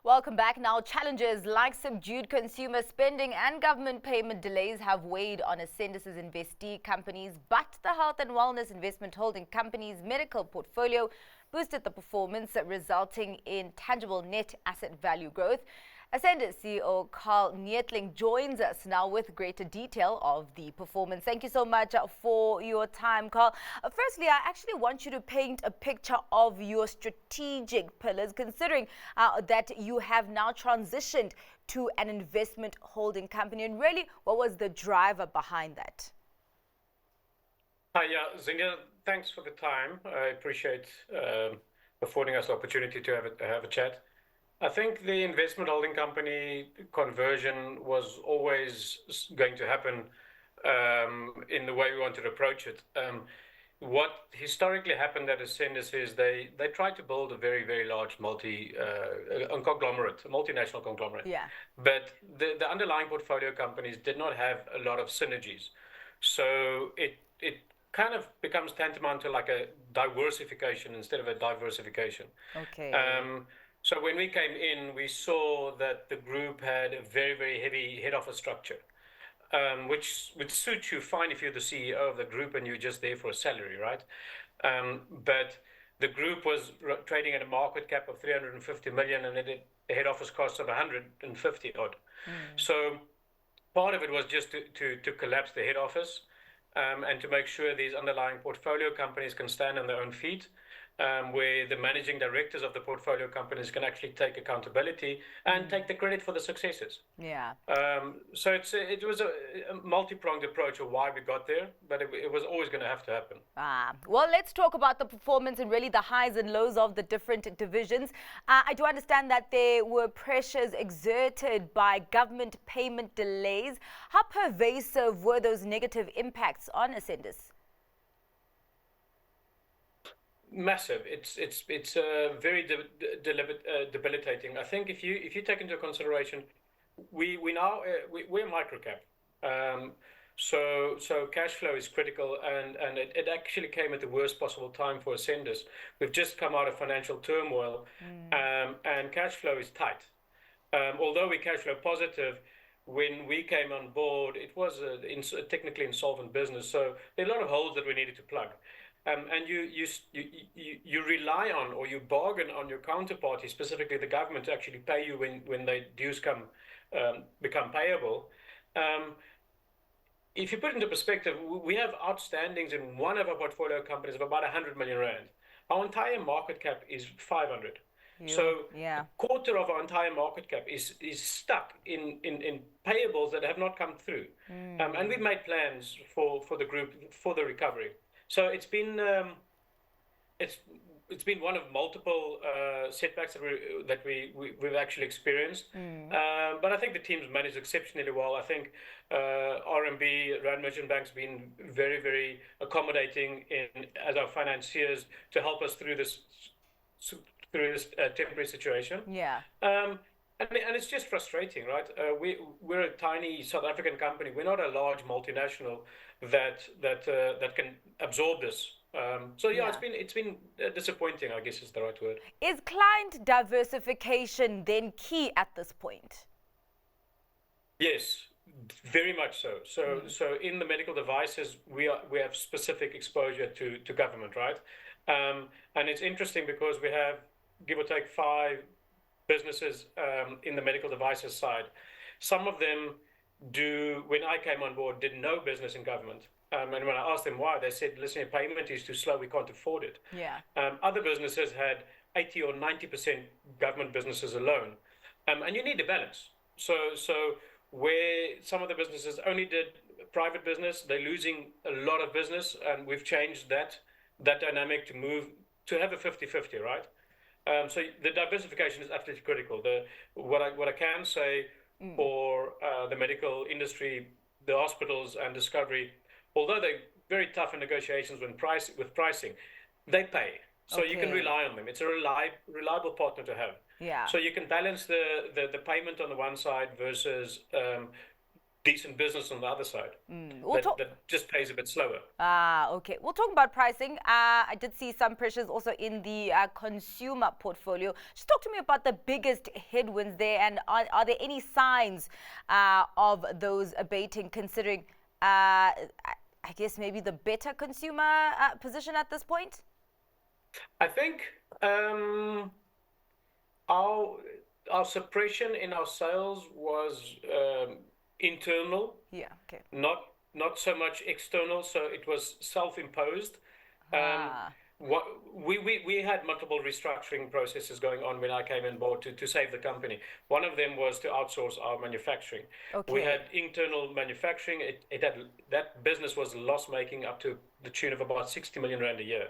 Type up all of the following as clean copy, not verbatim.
Welcome back. Now, challenges like subdued consumer spending and government payment delays have weighed on Ascendis' investee companies, but the health and wellness investment holding company's medical portfolio boosted the performance, resulting in tangible net asset value growth. Ascendis CEO Carl Neethling joins us now with greater detail of the performance. Thank you so much for your time, Carl. Firstly, I actually want you to paint a picture of your strategic pillars, considering that you have now transitioned to an investment holding company. And really, what was the driver behind that? Hi, yeah, Zinga, thanks for the time. I appreciate affording us the opportunity to have a chat. I think the investment holding company conversion was always going to happen in the way we wanted to approach it. What historically happened at Ascendis is they tried to build a very, very large conglomerate, a multinational conglomerate. Yeah. But the underlying portfolio companies did not have a lot of synergies. So it kind of becomes tantamount to like a diversification instead of a diversification. Okay. So when we came in, we saw that the group had a very, very heavy head office structure, which would suit you fine if you're the CEO of the group and you're just there for a salary, right? But the group was trading at a market cap of 350 million and it had a head office cost of 150 odd. So part of it was just to collapse the head office and to make sure these underlying portfolio companies can stand on their own feet. Where the managing directors of the portfolio companies can actually take accountability and take the credit for the successes. Yeah. So it was a multi-pronged approach of why we got there, but it was always going to have to happen. Well, let's talk about the performance and really the highs and lows of the different divisions. I do understand that there were pressures exerted by government payment delays. How pervasive were those negative impacts on Ascendis? Massive. It's very debilitating. I think if you take into consideration, we're a microcap, so cash flow is critical, and it actually came at the worst possible time for Ascendis. We've just come out of financial turmoil, and cash flow is tight. Although we're cash flow positive, when we came on board, it was a technically insolvent business, so there are a lot of holes that we needed to plug. And you rely on, or you bargain on your counterparty, specifically the government, to actually pay you when the dues become payable. If you put it into perspective, we have outstandings in one of our portfolio companies of about 100 million rand. Our entire market cap is 500. So a quarter of our entire market cap is stuck in payables that have not come through. And we've made plans for the group for the recovery. So it's been one of multiple setbacks that we've actually experienced. But I think the team's managed exceptionally well. I think RMB, Rand Merchant Bank's been very, very accommodating as our financiers to help us through this temporary situation. Yeah. And it's just frustrating, right? We're a tiny South African company. We're not a large multinational that can absorb this. So it's been disappointing, I guess is the right word. Is client diversification then key at this point? Yes, very much so. So in the medical devices, we have specific exposure to government, right? And it's interesting because we have, give or take, 5 businesses in the medical devices side. Some of them when I came on board, did no business in government. And when I asked them why, they said, listen, your payment is too slow, we can't afford it. Yeah. Other businesses had 80 or 90% government businesses alone. And you need a balance. So where some of the businesses only did private business, they're losing a lot of business, and we've changed that dynamic to move to have a 50-50, right? So the diversification is absolutely critical. What I can say for the medical industry, the hospitals and Discovery, although they're very tough in negotiations with pricing, they pay. So you can rely on them. It's a reliable partner to have. Yeah. So you can balance the payment on the one side versus decent business on the other side We'll talk. that just pays a bit slower. Okay. We'll talk about pricing. I did see some pressures also in the consumer portfolio. Just talk to me about the biggest headwinds there, and are there any signs of those abating, considering, I guess, maybe the better consumer position at this point? I think our suppression in our sales was internal, Yeah. Okay. not so much external. So it was self-imposed. Um, Ah. what we had multiple restructuring processes going on when I came on board to save the company. One of them was to outsource our manufacturing. We Okay. had internal manufacturing. It had, that business was loss making up to the tune of about 60 million rand a year.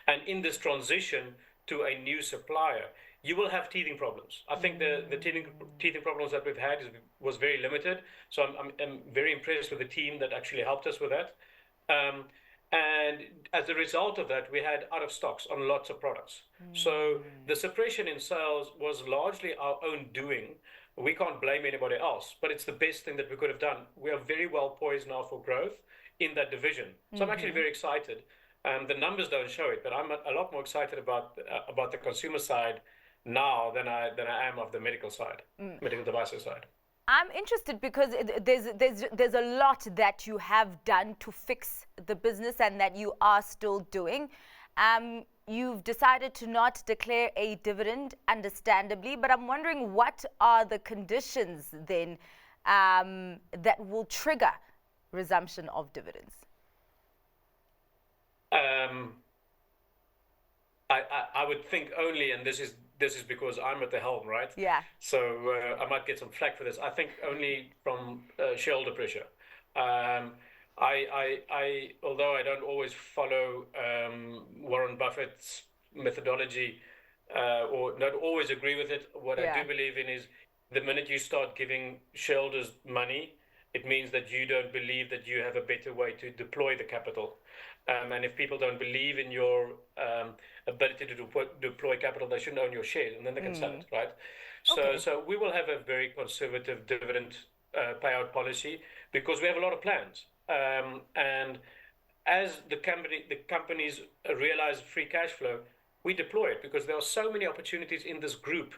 And in this transition to a new supplier, you will have teething problems. I think the teething problems that we've had was very limited. So I'm very impressed with the team that actually helped us with that. Um, and as a result of that, we had out of stocks on lots of products. So the suppression in sales was largely our own doing. We can't blame anybody else, but it's the best thing that we could have done. We are very well poised now for growth in that division. So I'm actually very excited. The numbers don't show it, but I'm a lot more excited about the consumer side now than I am of the medical side, medical devices side. I'm interested because there's a lot that you have done to fix the business and that you are still doing. You've decided to not declare a dividend, understandably, but I'm wondering what are the conditions then that will trigger resumption of dividends? I would think only, and this is because I'm at the helm, right? Yeah. So I might get some flack for this. I think only from shareholder pressure. Although I don't always follow Warren Buffett's methodology or not always agree with it, what I do believe in is the minute you start giving shareholders money, it means that you don't believe that you have a better way to deploy the capital. And if people don't believe in your ability to deploy capital, they shouldn't own your shares, and then they can sell it, right? So we will have a very conservative dividend payout policy because we have a lot of plans. And as the companies realize free cash flow, we deploy it because there are so many opportunities in this group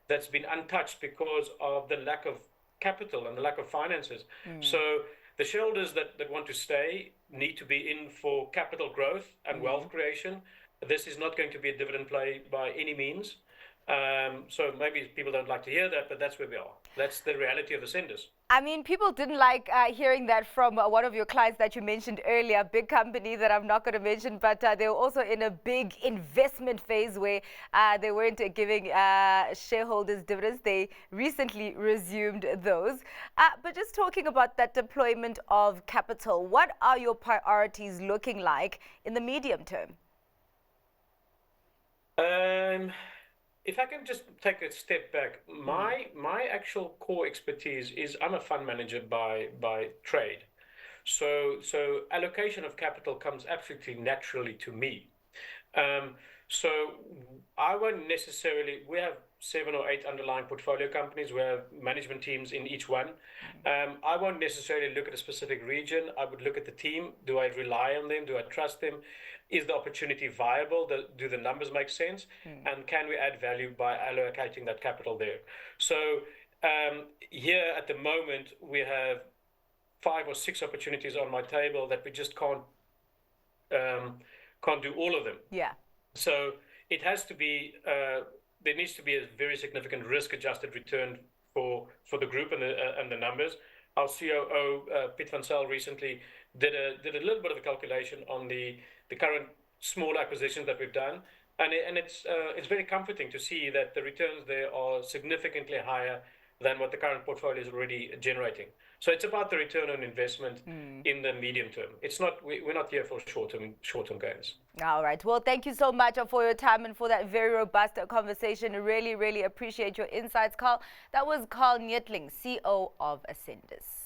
that's been untouched because of the lack of capital and the lack of finances. So the shareholders that want to stay need to be in for capital growth and wealth creation. This is not going to be a dividend play by any means. So maybe people don't like to hear that, but that's where we are. That's the reality of Ascendis. I mean, people didn't like hearing that from one of your clients that you mentioned earlier, a big company that I'm not going to mention, but they were also in a big investment phase where they weren't giving shareholders dividends. They recently resumed those. But just talking about that deployment of capital, what are your priorities looking like in the medium term? If I can just take a step back, my actual core expertise is I'm a fund manager by trade. So allocation of capital comes absolutely naturally to me. So I won't necessarily, we have 7 or 8 underlying portfolio companies. We have management teams in each one. I won't necessarily look at a specific region. I would look at the team. Do I rely on them? Do I trust them? Is the opportunity viable? Do the numbers make sense? And can we add value by allocating that capital there? So here at the moment, we have 5 or 6 opportunities on my table that we just can't do all of them. Yeah. So it has to be, there needs to be a very significant risk-adjusted return for the group and the numbers. Our COO, Piet van Zyl, recently did a little bit of a calculation on the current small acquisitions that we've done. And it's very comforting to see that the returns there are significantly higher than what the current portfolio is already generating. So it's about the return on investment in the medium term. It's not, we're not here for short-term gains. All right. Well, thank you so much for your time and for that very robust conversation. Really, really appreciate your insights, Carl. That was Carl Neethling, CEO of Ascendis.